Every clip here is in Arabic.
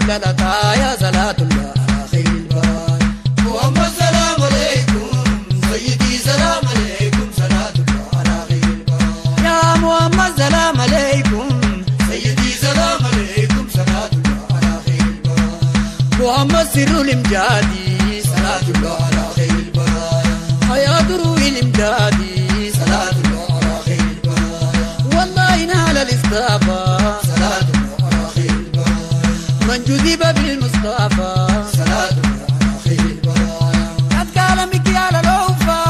قلتا صلاة الله على خير البرايا محمد سلام عليكم سيدي سلام عليكم صلاة الله على خير البرايا يا محمد سلام عليكم سيدي سلام عليكم صلاة الله على خير البرايا محمد سر الامجادي صلاة الله على خير البرايا حياة روح الامجادي صلاة الله على خير البرايا والله نال الاصطفى صلاة الله على خير البرايا من جذب بالمصطفى صلاة الله على خير البرايا قد قال مكيال الأوفى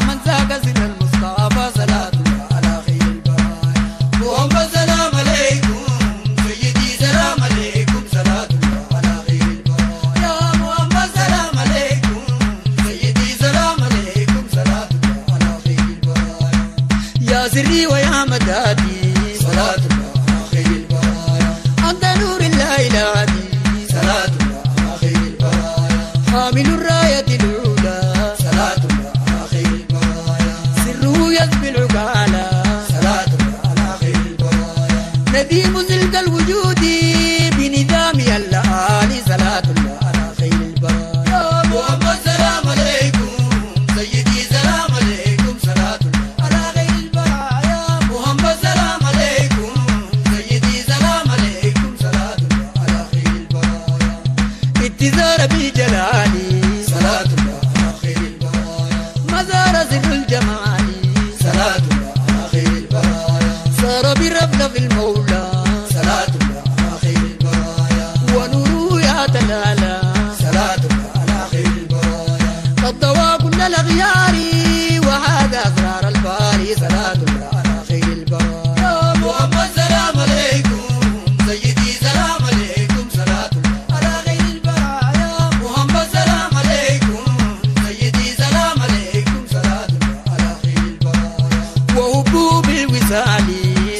من ذاك سر المصطفى صلاة الله على خير البرايا محمد سلام عليكم سيدي سلام عليكم صلاة الله على خير البرايا يا محمد سلام عليكم سيدي سلام عليكم صلاة الله على خير البرايا يا سري ويا مدادي صلاة الله على خير البرايا أنت نور الله الهادي صلاة الله على خير البرايا حامل الراية الأولى صلاة الله على خير البرايا سره يذبي العقالى صلاة الله على خير البرايا نديم زلق الوجود بنظام الآل صلاة الله على خير البرايا محمد سلام عليكم سيدي سلام عليكم صلاة الله على خير البرايا محمد سلام عليكم سيدي سلام عليكم صلاة الله على خير البرايا اتزار بجلالي صلاة الله على خير البرايا مزار سر الجمال صلاة الله على خير البرايا صار برفلف المولى صلاة الله على خير البرايا ونوره يتلالى صلاة الله على خير البرايا قد ضوى كل الأغيار وهذا أسرار الباري صلاة الله على خير البرايا محمد سلام عليكم سيدي سلام عليكم صلاة الله على خير البرايا محمد سلام عليكم سيدي سلام عليكم صلاة الله على خير البرايا وهبوا بالوصال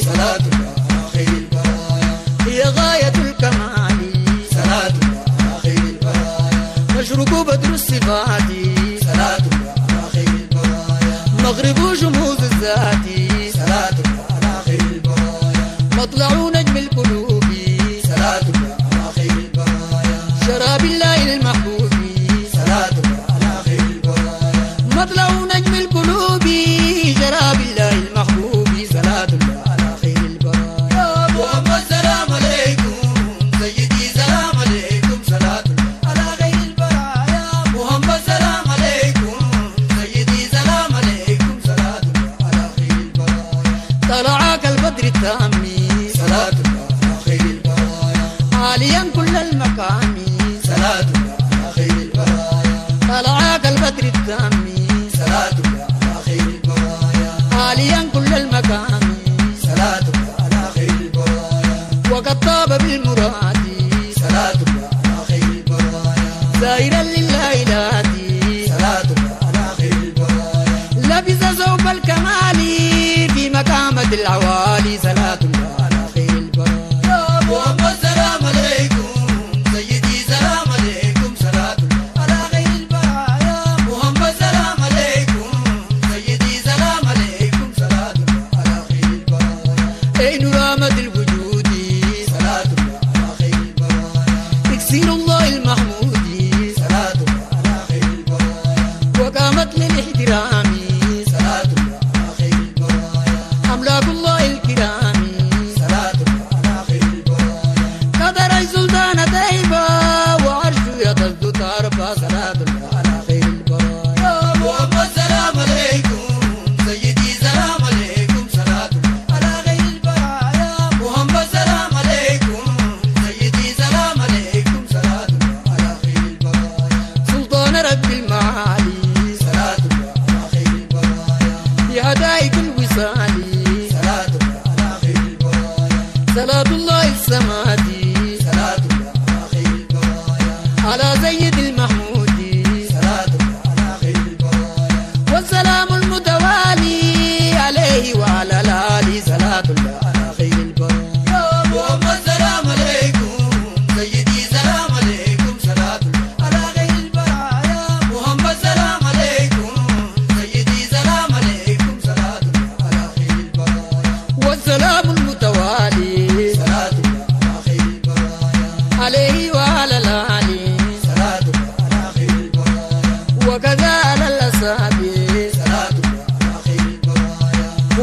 صلاة الله على خير البرايا هي غاية الكمال صلاة الله على خير البرايا مشرق بدر الصفات صلاة الله على خير البرايا مغرب شموس الذات صلاة الله على خير البرايا مطلع نجم القلوب صلاة الله على خير البرايا شراب الله المحبوب صلاة الله على خير البرايا مطلع نجم القلوب شراب الله المحبوب صلاة الله على خير البرايا محمد سلام عليكم سيدي سلام عليكم صلاة الله على خير البرايا محمد سلام عليكم سيدي سلام عليكم صلاة الله على خير البرايا طلع كالبدر التام صلاة الله على خير البرايا عاليا كل المقام صلاة الله على خير البرايا طلع كالبدر التام صلاة الله على خير البرايا عاليا كل المقام صلاة الله على خير البرايا وقد طاب بالمراد صلاة الله على خير البرايا زائرا لله الهادي صلاة الله على خير البرايا لبس ثوب الكمال في مقامة العوالي صلاة الله على خير البرايا محمد سلام عليكم سيدي سلام عليكم صلاة الله على خير البرايا محمد سلام عليكم سيدي سلام عليكم صلاة الله على خير البرايا عين رامة الوجود صلاة الله على خير البرايا تكسير الله المحمود صلاة الله على خير البرايا وقامت للاحترام صلاة الله على خير البرايا أملاك الله الكرام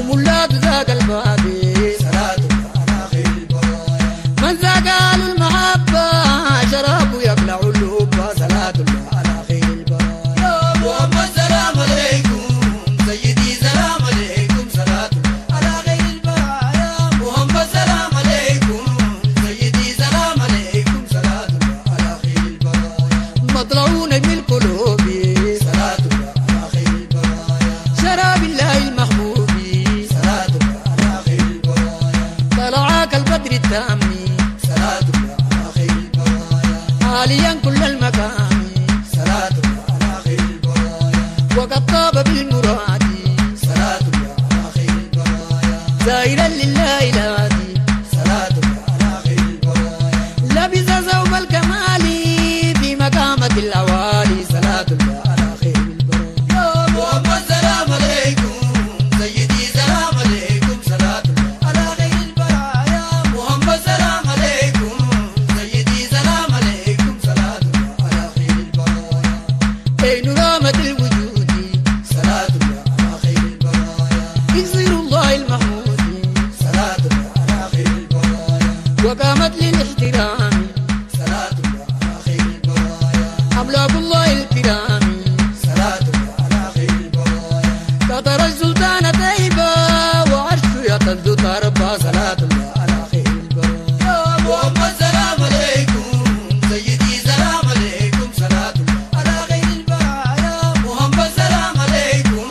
ومولاد ذاك البادي صلاة الله على خير البرايا من ذاق المحبة شراب يقلع اللب صلاة الله على خير البرايا يا محمد سلام عليكم سيدي سلام عليكم صلاة الله على خير البرايا محمد سلام عليكم سيدي سلام عليكم صلاة الله على خير البرايا مطلعون من القلوب صلاة الله على خير البرايا شراب الله المحبوب صلاة الله على خير البرايا طلعك البدر التامي صلاة الله على خير البرايا عاليا كل المكان صلاة الله على خير البرايا وقد طاب بالمراد صلاة الله على خير البرايا زائرا لله الهادي صلاة الله على خير البرايا لبس ثوب الكمال في مقامة الأوالي صلاة الله على خير البرايا يا محمد سلام عليكم سيدي سلام عليكم صلاة الله على خير البرايا محمد سلام عليكم سيدي سلام عليكم صلاة الله على خير البرايا بين رامة الوجود صلاة الله على خير البرايا إكسير الله المحمود صلاة الله على خير البرايا وقامت للاحترام صلاة الله على خير البرايا أملاك الله الكرام صلاة الله على خير البرايا قطر السلطان طيبة وعرش يطل تربى صلاة الله على خير البرايا يا محمد سلام عليكم سيدي سلام عليكم صلاة الله على خير البرايا محمد سلام عليكم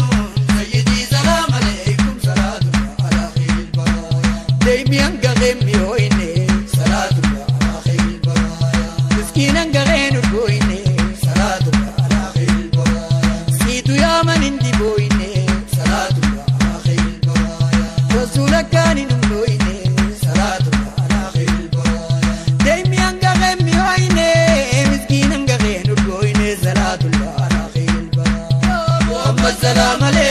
سيدي سلام عليكم صلاة الله على خير البرايا دايما قغمي ويني صلاة الله على خير البرايا مسكينا قغين وكويني صلاة الله على خير البرايا سيدو يا من اندي بويني صلاة الله على خير البرايا رسولك كان نمويني صلاة الله على خير البرايا دايما قغمي ويني مسكينا قغين وكويني صلاة الله على خير البرايا يا محمد سلام عليك